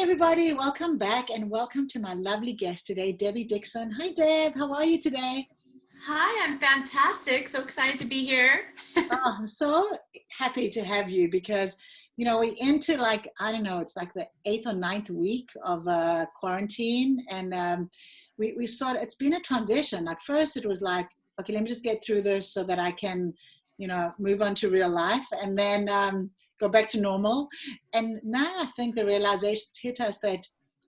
everybody. Welcome back and welcome to my lovely guest today, Debbie Dixon. Hi, Deb. How are you today? Hi, I'm fantastic. So excited to be here. Oh, I'm so happy to have you because, we're into I don't know, it's like the eighth or ninth week of quarantine. And we started, it's been a transition. Like first it was like, okay, let me just get through this so that I can, move on to real life and then go back to normal. And now I think the realization's hit us that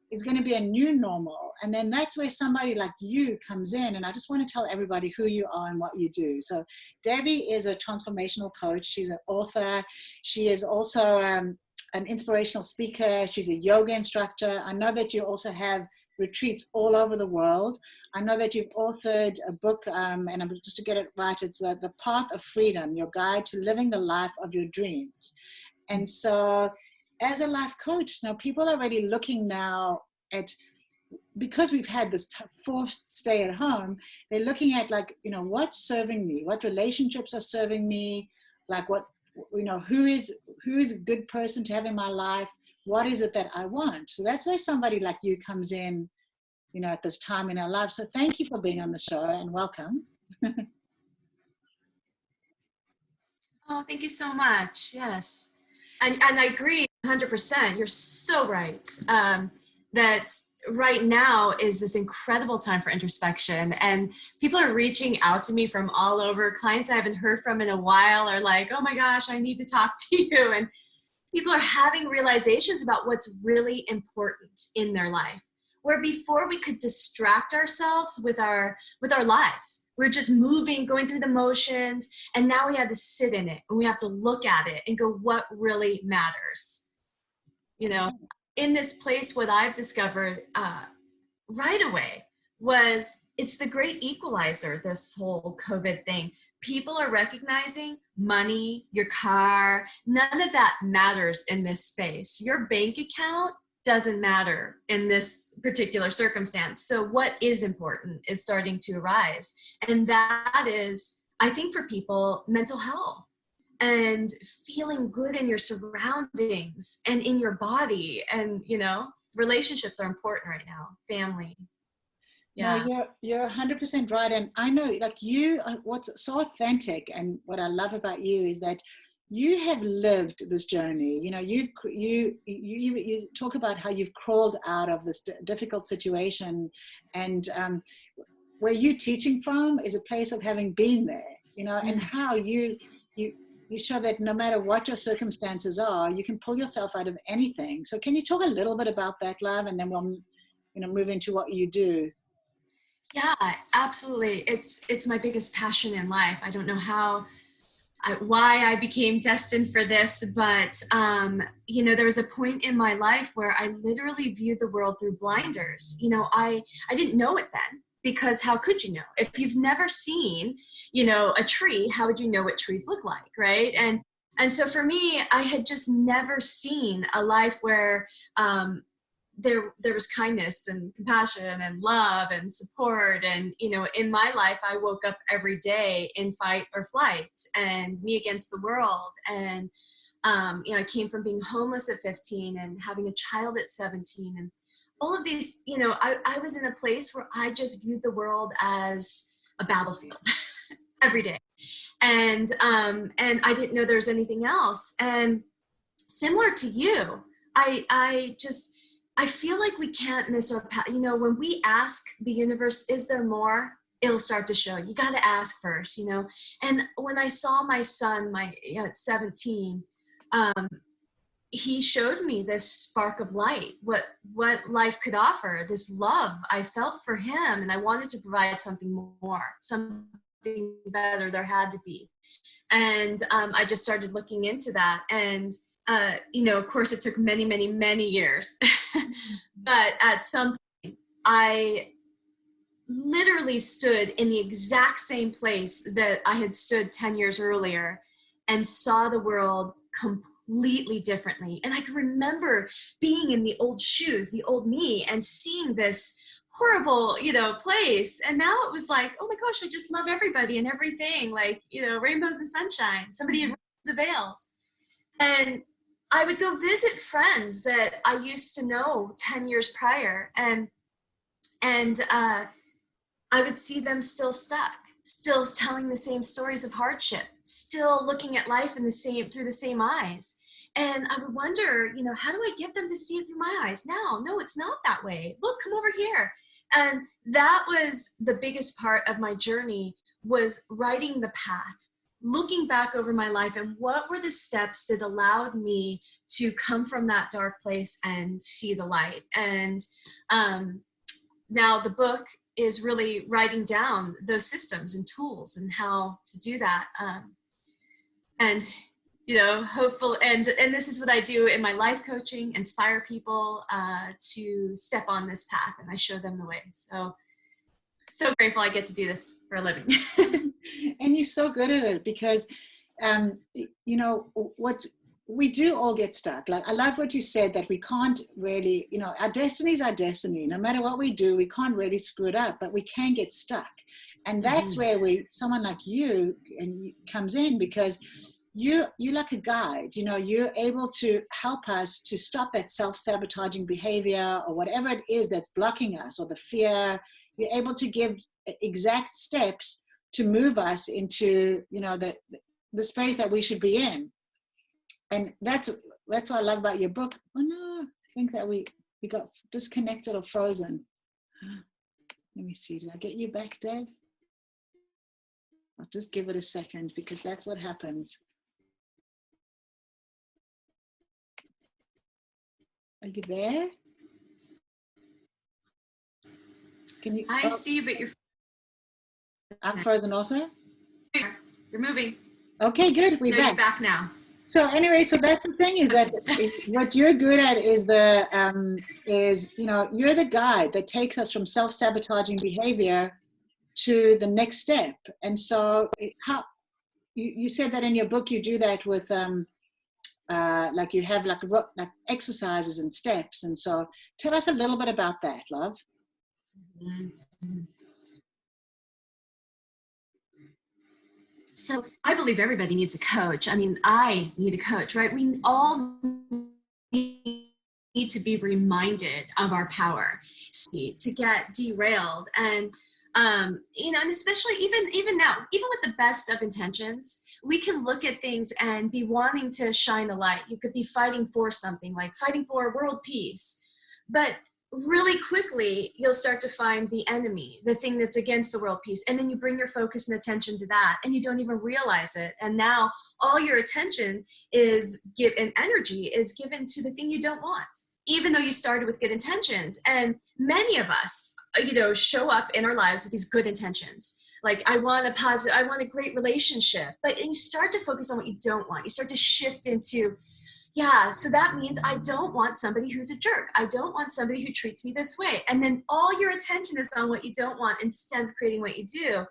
it's going to be a new normal. And then that's where somebody like you comes in. And I just want to tell everybody who you are and what you do. So Debbie is a transformational coach. She's an author. She is also an inspirational speaker. She's a yoga instructor. I know that you also have retreats all over the world. I know that you've authored a book, and I'm just to get it right, it's The Path of Freedom, Your Guide to Living the Life of Your Dreams. And so as a life coach, now people are already looking now at, because we've had this forced stay at home, they're looking at what's serving me, what relationships are serving me, like who is a good person to have in my life, what is it that I want. So that's where somebody like you comes in, at this time in our lives. So thank you for being on the show and welcome. Oh, thank you so much. Yes. And I agree 100%. You're so right. That right now is this incredible time for introspection, and people are reaching out to me from all over. Clients I haven't heard from in a while are like, oh my gosh, I need to talk to you. And people are having realizations about what's really important in their life, where before we could distract ourselves with our lives. We're just moving, going through the motions, and now we have to sit in it and we have to look at it and go, what really matters? In this place, what I've discovered right away was it's the great equalizer, this whole COVID thing. People are recognizing money, your car, none of that matters in this space. Your bank account doesn't matter in this particular circumstance. So what is important is starting to arise. And that is, I think for people, mental health and feeling good in your surroundings and in your body. And, relationships are important right now, family. Yeah. No, you're 100% right. And I know what's so authentic and what I love about you is that you have lived this journey. You talk about how you've crawled out of this difficult situation, and where you're teaching from is a place of having been there, and how you show that no matter what your circumstances are, you can pull yourself out of anything. So can you talk a little bit about that, love, and then we'll move into what you do. Yeah, absolutely. It's my biggest passion in life. I don't know why I became destined for this, but there was a point in my life where I literally viewed the world through blinders. I didn't know it then, because how could you know? If you've never seen, a tree, how would you know what trees look like, right? And so for me, I had just never seen a life where there was kindness and compassion and love and support. And, in my life, I woke up every day in fight or flight and me against the world. And, I came from being homeless at 15 and having a child at 17. And all of these, I was in a place where I just viewed the world as a battlefield every day. And I didn't know there was anything else. And similar to you, I feel like we can't miss our path. When we ask the universe, is there more? It'll start to show. You got to ask first, And when I saw my son, at 17, he showed me this spark of light, what life could offer, this love I felt for him. And I wanted to provide something more, something better. There had to be. And I just started looking into that. And of course, it took many, many, many years. But at some point, I literally stood in the exact same place that I had stood 10 years earlier and saw the world completely differently. And I can remember being in the old shoes, the old me, and seeing this horrible, place. And now it was like, oh my gosh, I just love everybody and everything, like, rainbows and sunshine. Somebody had removed the veils. And I would go visit friends that I used to know 10 years prior, and I would see them still stuck, still telling the same stories of hardship, still looking at life in through the same eyes. And I would wonder, how do I get them to see it through my eyes? No, it's not that way. Look, come over here. And that was the biggest part of my journey, was writing the path, looking back over my life and what were the steps that allowed me to come from that dark place and see the light. And now the book is really writing down those systems and tools and how to do that. And hopeful, and this is what I do in my life coaching, inspire people to step on this path, and I show them the way. So grateful I get to do this for a living. And you're so good at it, because we do all get stuck. Like, I love what you said, that we can't really, our destiny is our destiny. No matter what we do, we can't really screw it up, but we can get stuck. And that's where someone like you comes in, because you're like a guide. You're able to help us to stop that self-sabotaging behavior, or whatever it is that's blocking us, or the fear. You're able to give exact steps to move us into, the space that we should be in. And that's what I love about your book. Oh no, I think that we got disconnected or frozen. Let me see, did I get you back, Dave? I'll just give it a second, because that's what happens. Are you there? Can you? I see you, but you're. I'm frozen also? You're moving. Okay, good. We're back. You're back now. So anyway, so that's the thing, is that what you're good at is you're the guide that takes us from self-sabotaging behavior to the next step. And so how you said that in your book you do that with like you have like exercises and steps. And so tell us a little bit about that, love. So I believe everybody needs a coach. I mean, I need a coach, right? We all need to be reminded of our power to get derailed. And, and especially even now, even with the best of intentions, we can look at things and be wanting to shine a light. You could be fighting for something, like fighting for world peace. But really quickly, you'll start to find the enemy, the thing that's against the world peace. And then you bring your focus and attention to that, and you don't even realize it. And now all your attention and energy is given to the thing you don't want, even though you started with good intentions. And many of us, show up in our lives with these good intentions. Like, I want a great relationship. But you start to focus on what you don't want. You start to shift into, so that means I don't want somebody who's a jerk. I don't want somebody who treats me this way. And then all your attention is on what you don't want instead of creating what you do.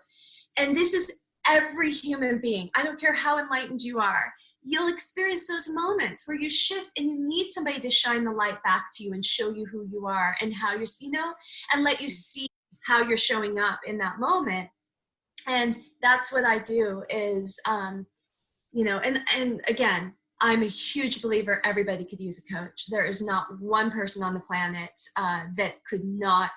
And this is every human being. I don't care how enlightened you are. You'll experience those moments where you shift and you need somebody to shine the light back to you and show you who you are and how you're, and let you see how you're showing up in that moment. And that's what I do is, and again, I'm a huge believer everybody could use a coach. There is not one person on the planet that could not.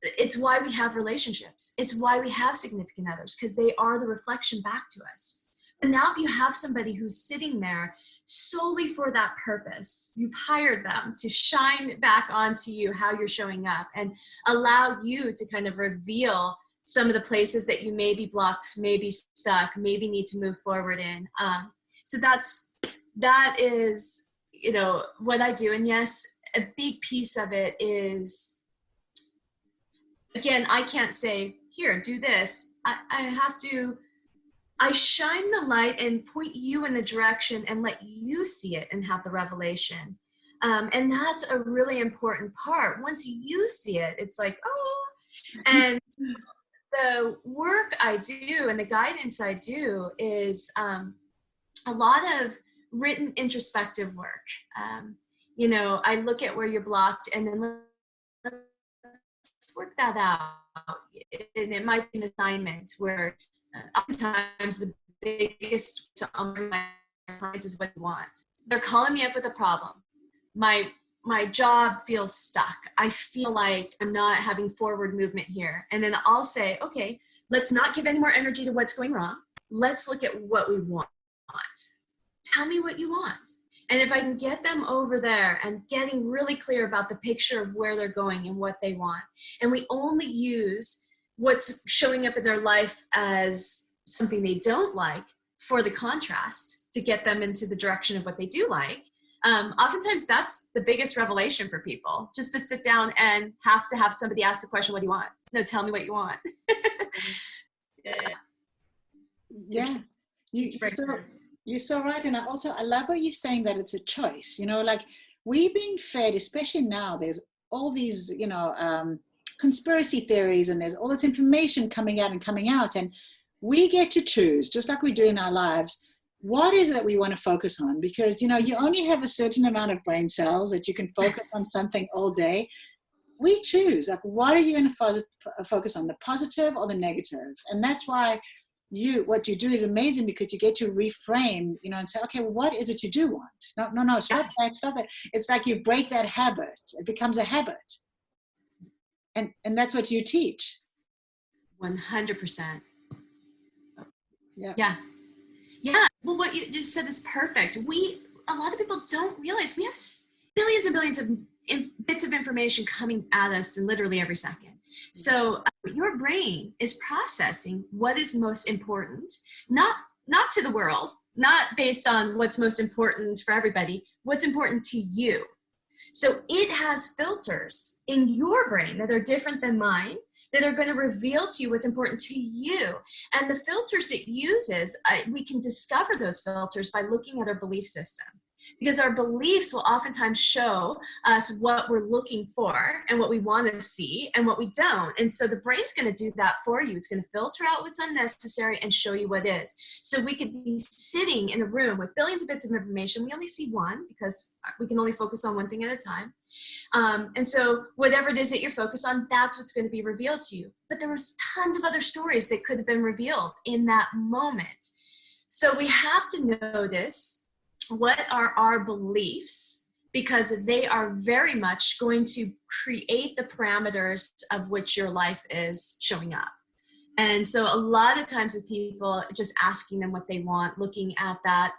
It's why we have relationships. It's why we have significant others, because they are the reflection back to us. And now if you have somebody who's sitting there solely for that purpose, you've hired them to shine back onto you how you're showing up and allow you to kind of reveal some of the places that you may be blocked, maybe stuck, maybe need to move forward in. So that is, what I do. And yes, a big piece of it is, again, I can't say, here, do this. I shine the light and point you in the direction and let you see it and have the revelation. And that's a really important part. Once you see it, it's like, oh, and the work I do and the guidance I do is a lot of written introspective work. I look at where you're blocked and then let's work that out. And it might be an assignment where oftentimes the biggest to honor my clients is what you want. they're calling me up with a problem. My job feels stuck. I feel like I'm not having forward movement here. And then I'll say, okay, let's not give any more energy to what's going wrong. Let's look at what we want. Tell me what you want. And if I can get them over there and getting really clear about the picture of where they're going and what they want, and we only use what's showing up in their life as something they don't like for the contrast to get them into the direction of what they do like, oftentimes that's the biggest revelation for people, just to sit down and have to have somebody ask the question, what do you want? No, tell me what you want. Yeah. You're so right. And I love what you're saying, that it's a choice, like we've been fed, especially now, there's all these, conspiracy theories, and there's all this information coming out, and we get to choose, just like we do in our lives, what is it that we want to focus on? Because, you only have a certain amount of brain cells that you can focus on something all day. We choose, like, what are you going to focus on, the positive or the negative? And that's why what you do is amazing, because you get to reframe, and say, okay, well, what is it you do want? No, stop that. It's like you break that habit. It becomes a habit. And that's what you teach. 100%. Yeah. Yeah. Well, what you just said is perfect. A lot of people don't realize we have billions and billions of bits of information coming at us in literally every second. So your brain is processing what is most important, not to the world, not based on what's most important for everybody, what's important to you. So it has filters in your brain that are different than mine, that are going to reveal to you what's important to you. And the filters it uses, we can discover those filters by looking at our belief system. Because our beliefs will oftentimes show us what we're looking for and what we want to see and what we don't. And so the brain's going to do that for you. It's going to filter out what's unnecessary and show you what is. So we could be sitting in a room with billions of bits of information. We only see one because we can only focus on one thing at a time. And so whatever it is that you're focused on, that's what's going to be revealed to you. But there was tons of other stories that could have been revealed in that moment. So we have to notice, what are our beliefs? Because they are very much going to create the parameters of which your life is showing up. And so a lot of times with people, just asking them what they want, looking at that,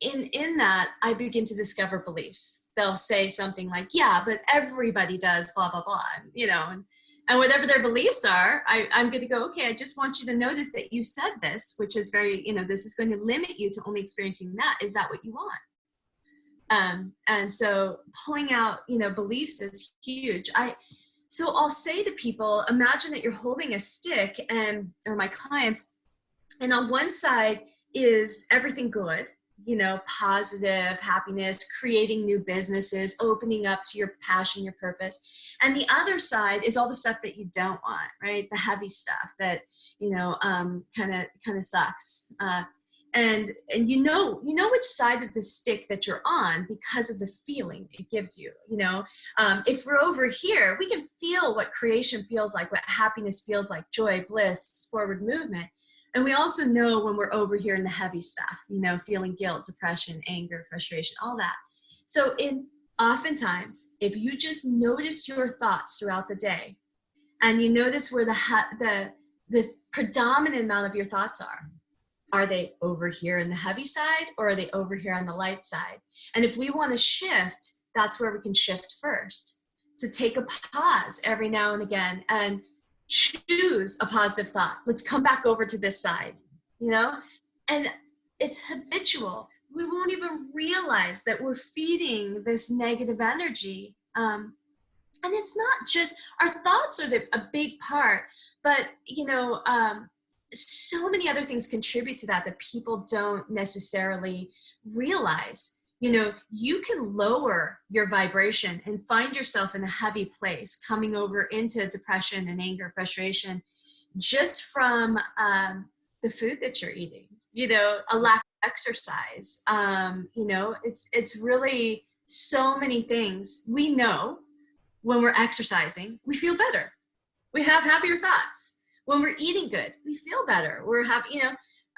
in that, I begin to discover beliefs. They'll say something like, yeah, but everybody does blah, blah, blah, and whatever their beliefs are, I'm going to go, okay, I just want you to notice that you said this, which is very, this is going to limit you to only experiencing that. Is that what you want? And so pulling out, beliefs is huge. So I'll say to people, imagine that you're holding a stick or my clients, and on one side is everything good, positive, happiness, creating new businesses, opening up to your passion, your purpose. And the other side is all the stuff that you don't want, right? The heavy stuff that, kind of sucks. And you know which side of the stick that you're on because of the feeling it gives you. If we're over here, we can feel what creation feels like, what happiness feels like, joy, bliss, forward movement. And we also know when we're over here in the heavy stuff, feeling guilt, depression, anger, frustration, all that. So oftentimes, if you just notice your thoughts throughout the day, and you notice where the predominant amount of your thoughts are they over here in the heavy side, or are they over here on the light side? And if we want to shift, that's where we can shift first. To take a pause every now and again and choose a positive thought. Let's come back over to this side, and it's habitual. We won't even realize that we're feeding this negative energy. And it's not just, our thoughts are a big part, but, so many other things contribute to that people don't necessarily realize. You can lower your vibration and find yourself in a heavy place, coming over into depression and anger, frustration, just from the food that you're eating, a lack of exercise. It's really so many things. We know when we're exercising, we feel better. We have happier thoughts. When we're eating good, we feel better. We're happy,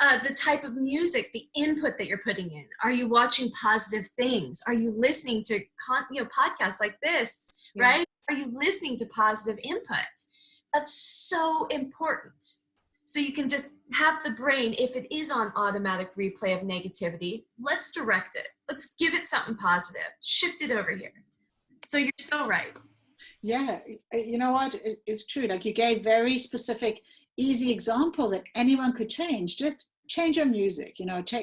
the type of music, the input that you're putting in. Are you watching positive things? Are you listening to podcasts like this, right? Are you listening to positive input? That's so important. So you can just have the brain, if it is on automatic replay of negativity, let's direct it. Let's give it something positive. Shift it over here. So you're so right. Yeah, you know what? It's true. Like you gave very specific, easy examples that anyone could change. Just change your music,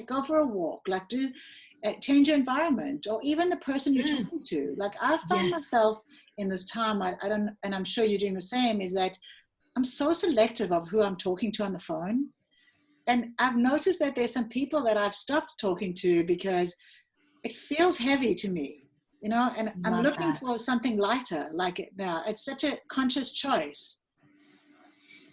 go for a walk, like change your environment, or even the person you're talking to. Like I found myself in this time, I don't, and I'm sure you're doing the same, is that I'm so selective of who I'm talking to on the phone. And I've noticed that there's some people that I've stopped talking to because it feels heavy to me, and I'm looking for something lighter like it now. It's such a conscious choice.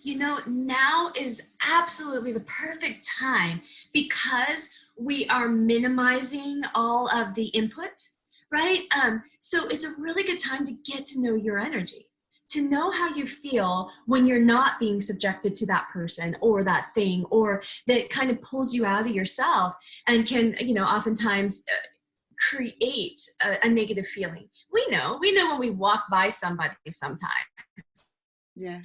Now is absolutely the perfect time because we are minimizing all of the input, right? So it's a really good time to get to know your energy, to know how you feel when you're not being subjected to that person or that thing, or that kind of pulls you out of yourself and can, oftentimes create a negative feeling. We know when we walk by somebody sometimes. Yeah.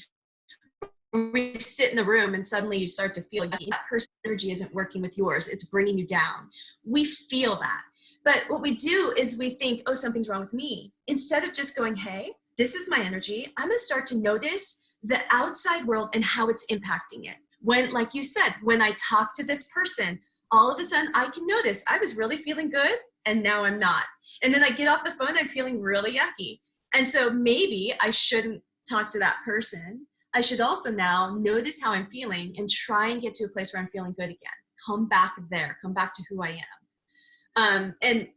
We sit in the room and suddenly you start to feel like that person's energy isn't working with yours. It's bringing you down. We feel that. But what we do is we think, oh, something's wrong with me. Instead of just going, hey, this is my energy. I'm going to start to notice the outside world and how it's impacting it. When, like you said, when I talk to this person, all of a sudden I can notice I was really feeling good and now I'm not. And then I get off the phone, I'm feeling really yucky. And so maybe I shouldn't talk to that person. I should also now notice how I'm feeling and try and get to a place where I'm feeling good again. Come back there, come back to who I am. And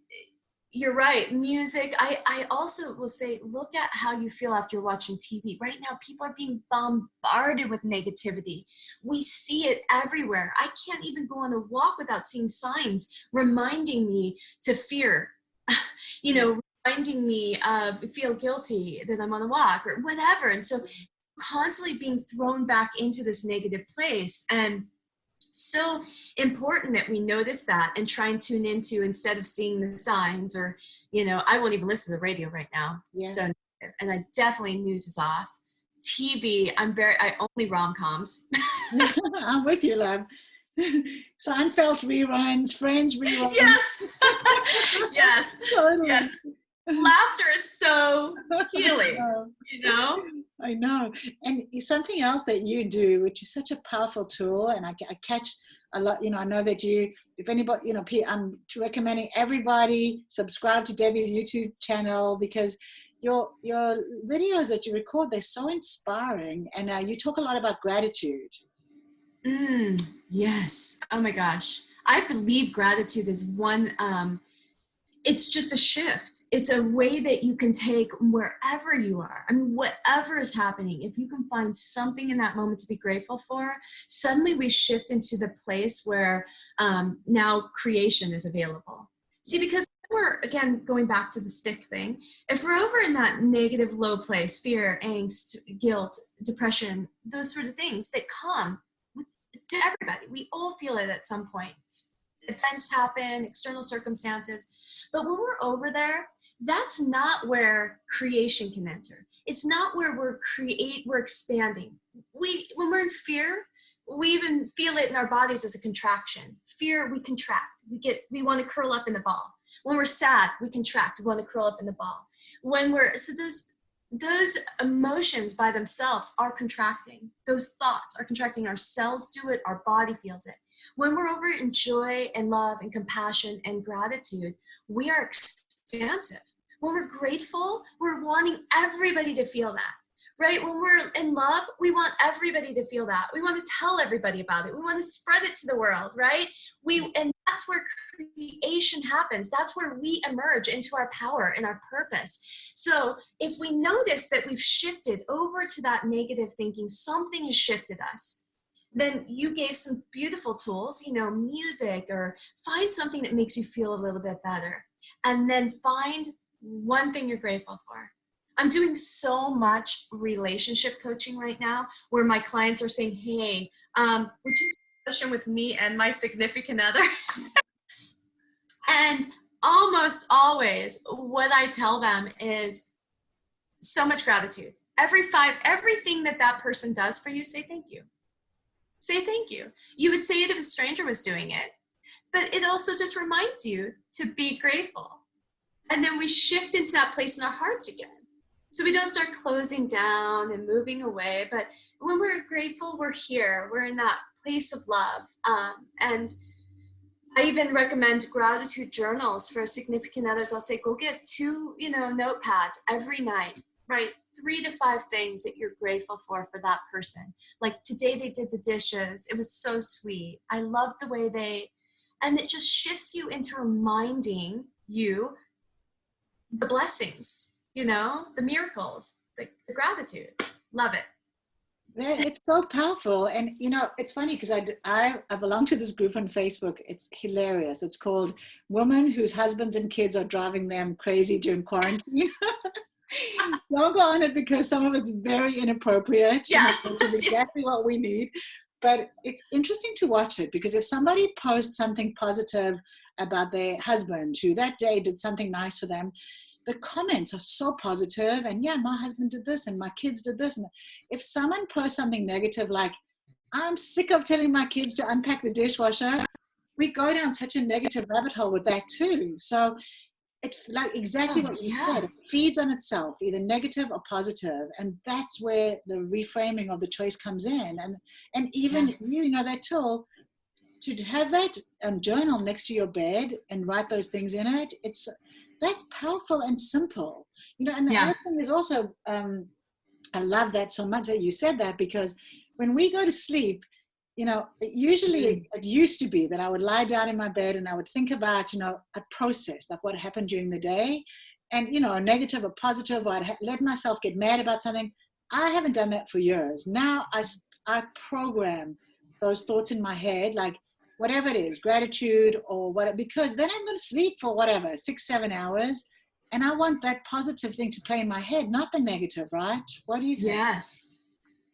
you're right, music. I also will say, look at how you feel after you're watching TV. Right now, people are being bombarded with negativity. We see it everywhere. I can't even go on a walk without seeing signs reminding me to fear, reminding me feel guilty that I'm on a walk or whatever. And so constantly being thrown back into this negative place. And so important that we notice that and try and tune into, instead of seeing the signs, or I won't even listen to the radio right now. So negative. And I definitely, news is off. TV, I only rom-coms. I'm with you, love. Seinfeld reruns, Friends reruns. Yes. Yes. Totally. Yes. Laughter is so healing, I know. And something else that you do, which is such a powerful tool, and I catch a lot, I know that if anybody, I'm recommending everybody subscribe to Debbie's YouTube channel, because your videos that you record, they're so inspiring. And you talk a lot about gratitude. Yes. Oh my gosh. I believe gratitude is one, it's just a shift. It's a way that you can take wherever you are. I mean, whatever is happening, if you can find something in that moment to be grateful for, suddenly we shift into the place where now creation is available. See, because we're, again, going back to the stick thing, if we're over in that negative low place, fear, angst, guilt, depression, those sort of things that come to everybody, we all feel it at some point. Events happen, external circumstances. But when we're over there, that's not where creation can enter. It's not where we're expanding. When we're in fear, we even feel it in our bodies as a contraction. Fear, we contract. We want to curl up in a ball. When we're sad, we contract. We want to curl up in the ball. Those emotions by themselves are contracting. Those thoughts are contracting. Our cells do it. Our body feels it. When we're over in joy and love and compassion and gratitude, we are expansive. When we're grateful, we're wanting everybody to feel that, right? When we're in love, we want everybody to feel that. We want to tell everybody about it. We want to spread it to the world, right? And that's where creation happens. That's where we emerge into our power and our purpose. So if we notice that we've shifted over to that negative thinking, something has shifted us, then you gave some beautiful tools, music, or find something that makes you feel a little bit better. And then find one thing you're grateful for. I'm doing so much relationship coaching right now where my clients are saying, hey, would you session with me and my significant other. And almost always what I tell them is so much gratitude. Everything that person does for you, say thank you. Say thank you. You would say it if a stranger was doing it, but it also just reminds you to be grateful. And then we shift into that place in our hearts again. So we don't start closing down and moving away, but when we're grateful, we're here. We're in that place of love. And I even recommend gratitude journals for significant others. I'll say, go get 2, notepads every night. Write 3 to 5 things that you're grateful for that person. Like today they did the dishes. It was so sweet. I love the way and it just shifts you into reminding you the blessings, the miracles, the gratitude. Love it. It's so powerful. And, it's funny because I belong to this group on Facebook. It's hilarious. It's called Women Whose Husbands and Kids Are Driving Them Crazy During Quarantine. Don't go on it because some of it's very inappropriate. Yeah. Which is exactly what we need. But it's interesting to watch it because if somebody posts something positive about their husband who that day did something nice for them, the comments are so positive, and yeah, my husband did this and my kids did this. And if someone posts something negative like, I'm sick of telling my kids to unpack the dishwasher, we go down such a negative rabbit hole with that too. So it's like exactly what you said, it feeds on itself, either negative or positive. And that's where the reframing of the choice comes in. And even that tool, to have that journal next to your bed and write those things in it, that's powerful and simple. And the other thing is also, I love that so much that you said that, because when we go to sleep, usually it used to be that I would lie down in my bed and I would think about, a process, like what happened during the day, and, a negative or positive, or I'd let myself get mad about something. I haven't done that for years. Now I program those thoughts in my head, like whatever it is, gratitude or whatever, because then I'm going to sleep for 6-7 hours. And I want that positive thing to play in my head, not the negative, right? What do you think? Yes.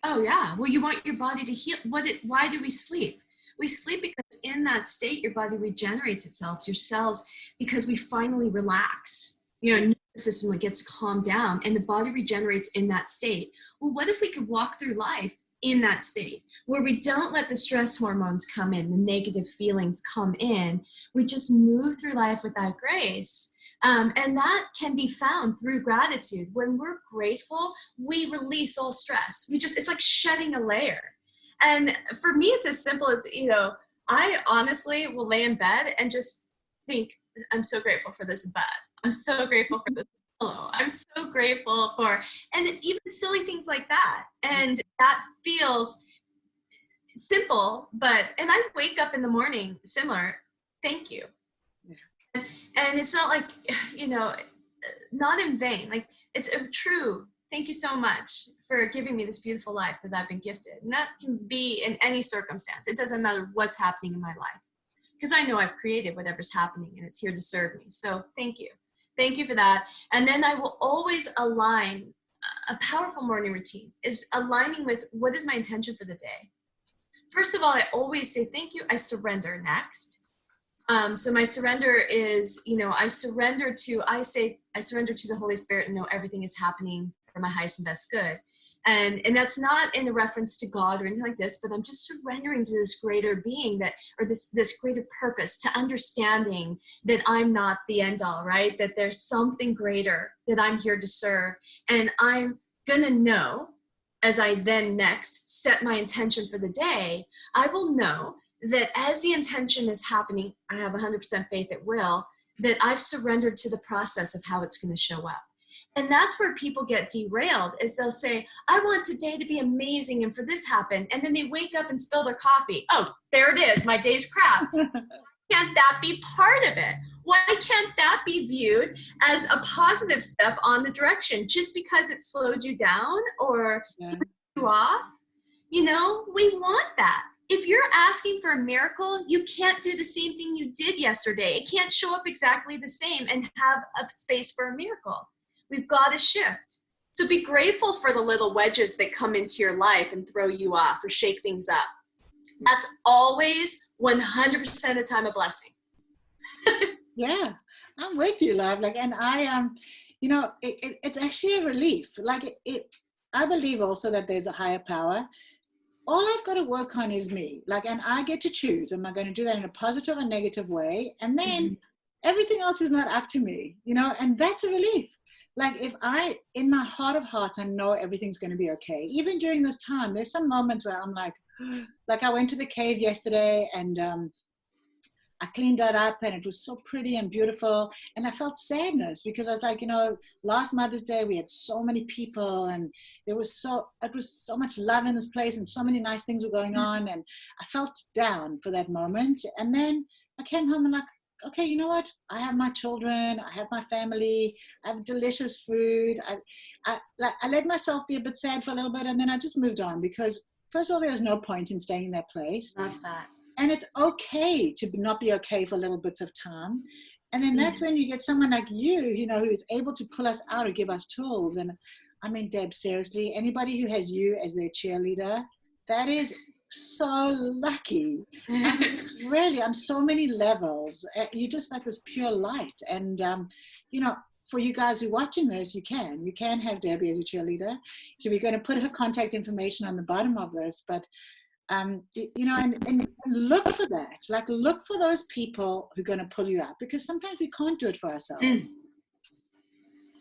Oh yeah. Well, you want your body to heal. Why do we sleep? We sleep because in that state, your body regenerates itself, your cells, because we finally relax. Nervous system gets calmed down and the body regenerates in that state. Well, what if we could walk through life in that state where we don't let the stress hormones come in, the negative feelings come in? We just move through life with that grace. And that can be found through gratitude. When we're grateful, we release all stress. It's like shedding a layer. And for me, it's as simple as, I honestly will lay in bed and just think, I'm so grateful for this bed. I'm so grateful for this pillow. I'm so grateful for, and even silly things like that. And that feels simple, and I wake up in the morning similar, thank you. And it's not like, not in vain. Like, it's a true, thank you so much for giving me this beautiful life that I've been gifted. And that can be in any circumstance. It doesn't matter what's happening in my life, because I know I've created whatever's happening and it's here to serve me. So thank you. Thank you for that. And then I will always align. A powerful morning routine is aligning with what is my intention for the day. First of all, I always say thank you. I surrender next. So my surrender is, I surrender to the Holy Spirit and know everything is happening for my highest and best good. And that's not in a reference to God or anything like this, but I'm just surrendering to this greater being or this greater purpose, to understanding that I'm not the end all, right? That there's something greater that I'm here to serve. And I'm gonna know, as I then next set my intention for the day, I will know that as the intention is happening, I have 100% faith it will, that I've surrendered to the process of how it's going to show up. And that's where people get derailed, is they'll say, I want today to be amazing and for this happen. And then they wake up and spill their coffee. Oh, there it is. My day's crap. Can't that be part of it? Why can't that be viewed as a positive step on the direction just because it slowed you down or threw you off? We want that. If you're asking for a miracle, you can't do the same thing you did yesterday. It can't show up exactly the same and have a space for a miracle. We've got to shift. So be grateful for the little wedges that come into your life and throw you off or shake things up. That's always 100% of the time a blessing. Yeah, I'm with you, love. Like, and I you know, it's actually a relief. Like I believe also that there's a higher power. All I've got to work on is me. Like, and I get to choose. Am I going to do that in a positive or negative way? And then everything else is not up to me, you know, and that's a relief. Like if I, in my heart of hearts, I know everything's going to be okay. Even during this time, there's some moments where I'm like I went to the cave yesterday and I cleaned that up and it was so pretty and beautiful. And I felt sadness because I was like, you know, last Mother's Day, we had so many people and it was so much love in this place and so many nice things were going on. And I felt down for that moment. And then I came home and like, okay, you know what? I have my children, I have my family, I have delicious food. I let myself be a bit sad for a little bit and then I just moved on because first of all, there's no point in staying in that place. Love that. And it's okay to not be okay for little bits of time. And then that's when you get someone like you know, who's able to pull us out or give us tools. And I mean, Deb, seriously, anybody who has you as their cheerleader, that is so lucky. Really, on so many levels. You're just like this pure light. And, you know, for you guys who are watching this, you can have Debbie as your cheerleader. We're going to put her contact information on the bottom of this, but you know, and look for that. Like, look for those people who are going to pull you up because sometimes we can't do it for ourselves.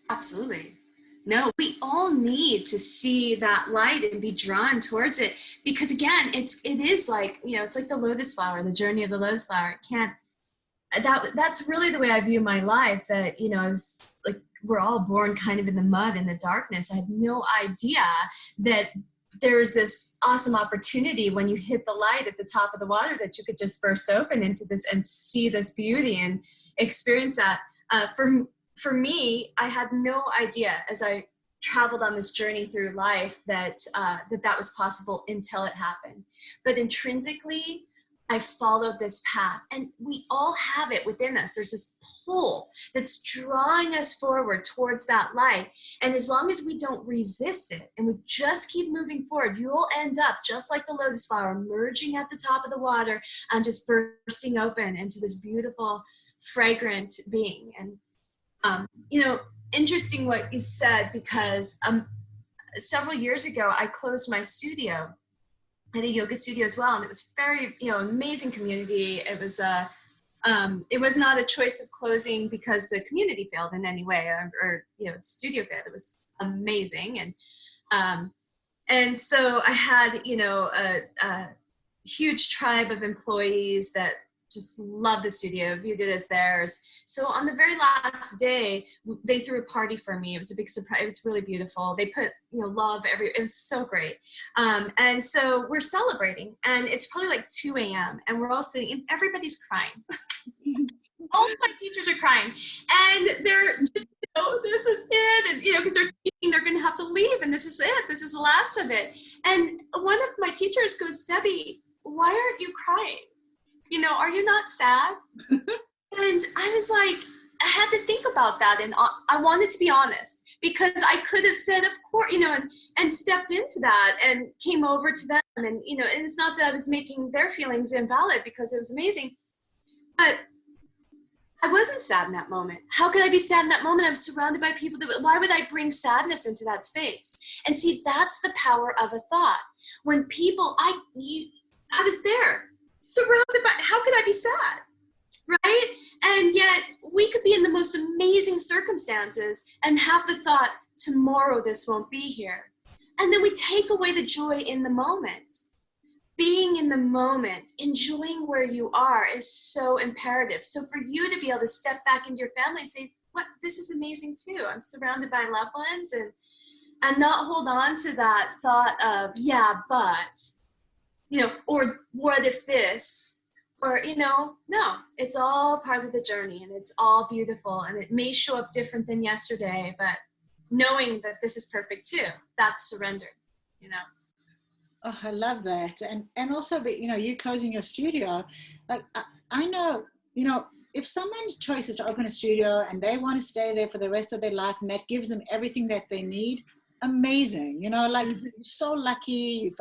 Absolutely. No, we all need to see that light and be drawn towards it because again, it is like, you know, it's like the lotus flower, the journey of the lotus flower. That's really the way I view my life, that, you know, I was like, we're all born kind of in the mud, in the darkness. I had no idea that there's this awesome opportunity when you hit the light at the top of the water that you could just burst open into this and see this beauty and experience that. For me, I had no idea as I traveled on this journey through life that that was possible until it happened. But intrinsically, I followed this path, and we all have it within us. There's this pull that's drawing us forward towards that light. And as long as we don't resist it and we just keep moving forward, you'll end up just like the lotus flower, emerging at the top of the water and just bursting open into this beautiful, fragrant being. And, you know, interesting what you said, because several years ago, I closed my studio. I had a yoga studio as well, and it was very, you know, amazing community. It was not a choice of closing because the community failed in any way, or you know, the studio failed. It was amazing, and so I had, you know, a huge tribe of employees that just loved the studio, viewed it as theirs. So on the very last day, they threw a party for me. It was a big surprise. It was really beautiful. They put, you know, love it was so great. And so we're celebrating, and it's probably like 2 a.m. and we're all sitting and everybody's crying. All of my teachers are crying, and they're just, you know, this is it. And, you know, because they're thinking they're going to have to leave, and this is it. This is the last of it. And one of my teachers goes, "Debbie, why aren't you crying? You know, are you not sad?" And I was like, I had to think about that. And I wanted to be honest, because I could have said, of course, you know, and stepped into that and came over to them. And, you know, and it's not that I was making their feelings invalid, because it was amazing. But I wasn't sad in that moment. How could I be sad in that moment? I was surrounded by people why would I bring sadness into that space? And see, that's the power of a thought. When people, I was there, surrounded by, how could I be sad, right? And yet we could be in the most amazing circumstances and have the thought, tomorrow this won't be here. And then we take away the joy in the moment. Being in the moment, enjoying where you are is so imperative. So for you to be able to step back into your family and say, "What? This is amazing too. I'm surrounded by loved ones," and not hold on to that thought of, yeah, but, you know, or what if this, or, you know, no, it's all part of the journey, and it's all beautiful, and it may show up different than yesterday, but knowing that this is perfect too, that's surrender, you know. Oh, I love that. And also, you know, you closing your studio, like I know, you know, if someone's choice is to open a studio and they want to stay there for the rest of their life and that gives them everything that they need, amazing. You know, like, you're so lucky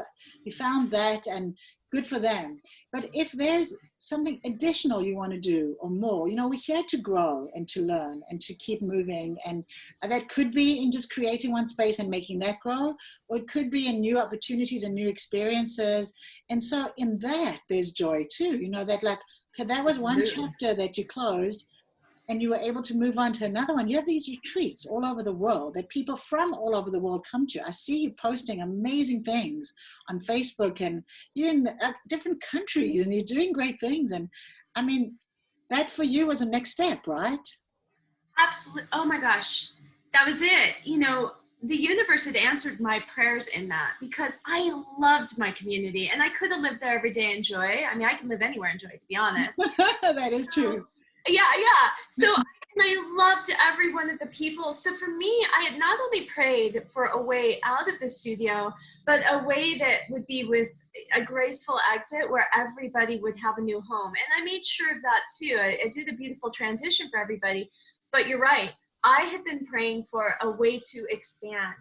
you found that, and good for them. But if there's something additional you want to do or more, you know, we're here to grow and to learn and to keep moving. And that could be in just creating one space and making that grow, or it could be in new opportunities and new experiences. And so in that, there's joy too, you know, that like, okay, that was one chapter that you closed, and you were able to move on to another one. You have these retreats all over the world that people from all over the world come to. I see you posting amazing things on Facebook, and you're in different countries and you're doing great things. And I mean, that for you was the next step, right? Absolutely. Oh my gosh. That was it. You know, the universe had answered my prayers in that, because I loved my community and I could have lived there every day in joy. I mean, I can live anywhere in joy, to be honest. That is true. Yeah. So and I loved every one of the people. So for me, I had not only prayed for a way out of the studio, but a way that would be with a graceful exit where everybody would have a new home. And I made sure of that too. I did a beautiful transition for everybody. But you're right. I had been praying for a way to expand.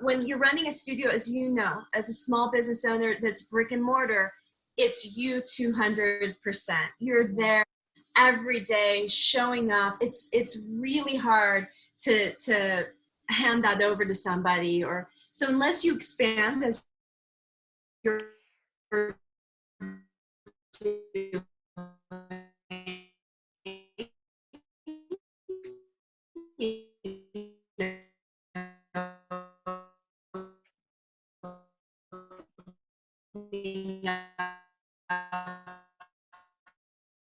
When you're running a studio, as you know, as a small business owner that's brick and mortar, it's you 200%. You're there every day, showing up. It's really hard to hand that over to somebody, or so unless you expand as you're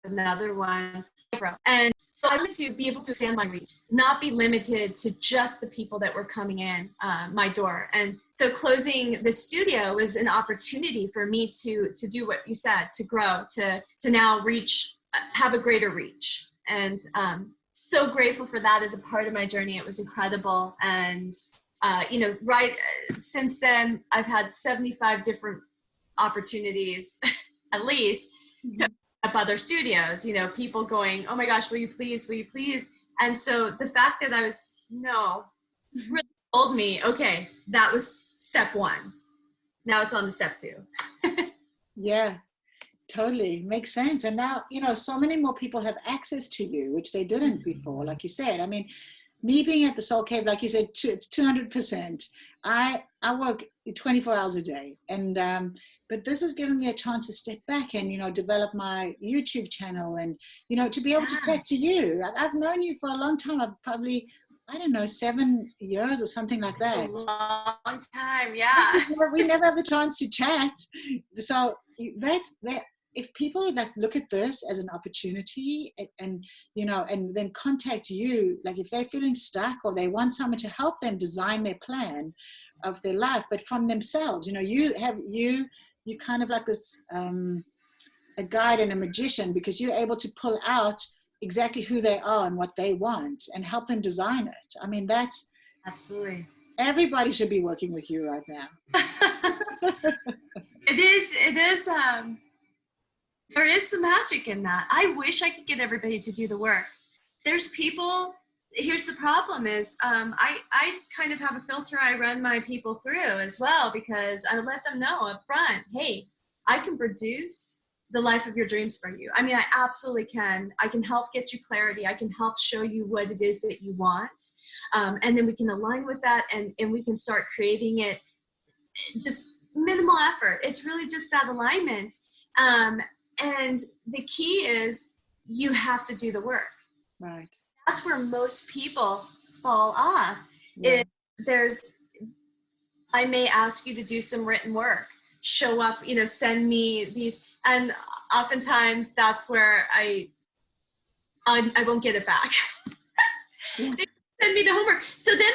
another one. And so I wanted to be able to expand my reach, not be limited to just the people that were coming in my door. And so closing the studio was an opportunity for me to do what you said, to grow, to now reach, have a greater reach. And so grateful for that as a part of my journey. It was incredible. And, you know, right since then, I've had 75 different opportunities, at least, to up other studios, you know, people going, oh my gosh, will you please? And so the fact that I was, really told me, okay, that was step one. Now it's on to step two. Yeah, totally. Makes sense. And now, you know, so many more people have access to you, which they didn't before, like you said. I mean, me being at the Soul Cave, like you said, it's 200%. I work 24 hours a day, and but this has given me a chance to step back and, you know, develop my YouTube channel, and, you know, to be able to talk to you. I've known you for a long time. I've probably, I don't know, 7 years or something like that. It's a long time, yeah. We never have the chance to chat. So that if people that look at this as an opportunity and, you know, and then contact you, like if they're feeling stuck or they want someone to help them design their plan of their life, but from themselves, you know, you kind of like this, a guide and a magician, because you're able to pull out exactly who they are and what they want and help them design it. I mean, that's absolutely, everybody should be working with you right now. It is, there is some magic in that. I wish I could get everybody to do the work. There's people, here's the problem is, I kind of have a filter I run my people through as well, because I let them know up front, hey, I can produce the life of your dreams for you. I mean, I absolutely can. I can help get you clarity. I can help show you what it is that you want. And then we can align with that, and we can start creating it just minimal effort. It's really just that alignment. And the key is you have to do the work. Right. That's where most people fall off. Yeah. I may ask you to do some written work, show up, you know, send me these, and oftentimes that's where I won't get it back. Yeah. They send me the homework. So then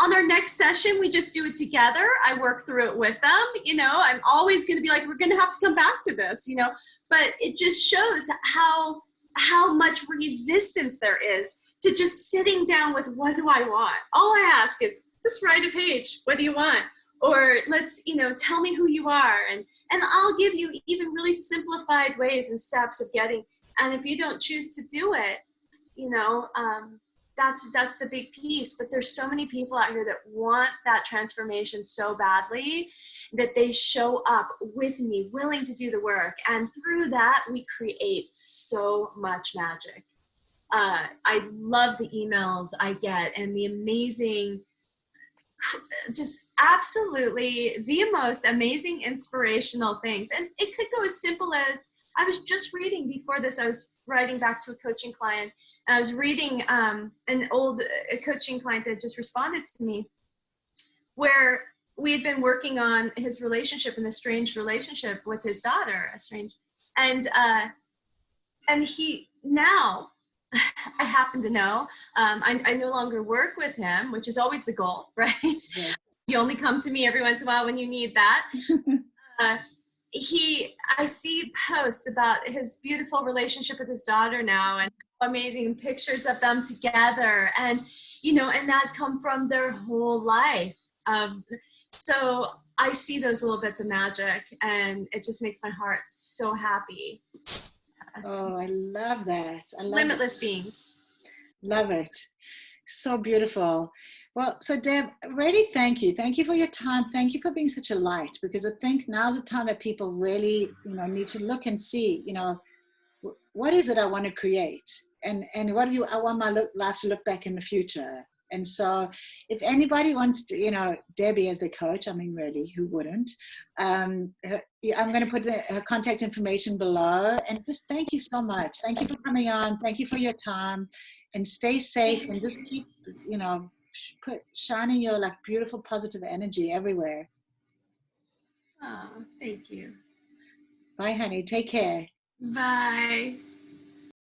on our next session, we just do it together. I work through it with them. You know, I'm always going to be like, we're going to have to come back to this, you know, but it just shows how much resistance there is to just sitting down with, what do I want? All I ask is just write a page. What do you want? Or let's, you know, tell me who you are. And I'll give you even really simplified ways and steps of getting, and if you don't choose to do it, you know, that's the big piece. But there's so many people out here that want that transformation so badly that they show up with me, willing to do the work. And through that, we create so much magic. I love the emails I get and the amazing, just absolutely the most amazing inspirational things. And it could go as simple as, I was just reading before this, I was writing back to a coaching client, and I was reading an old coaching client that just responded to me, where we had been working on his relationship, an estranged relationship with his daughter, estranged. And he now, I happen to know, I no longer work with him, which is always the goal, right? Yeah. You only come to me every once in a while when you need that. I see posts about his beautiful relationship with his daughter now, and amazing pictures of them together, and and that come from their whole life. So I see those little bits of magic, and it just makes my heart so happy. Oh, I love that. I love limitless beings. Love it. So beautiful. Well, so Deb, really thank you. Thank you for your time. Thank you for being such a light, because I think now's the time that people really, need to look and see, what is it I want to create? And what do I want my life to look back in the future? And so if anybody wants to, Debbie as the coach, I mean, really, who wouldn't? I'm going to put her contact information below. And just thank you so much. Thank you for coming on. Thank you for your time. And stay safe, and just keep, shining your beautiful positive energy everywhere. Oh, thank you. Bye, honey. Take care. Bye.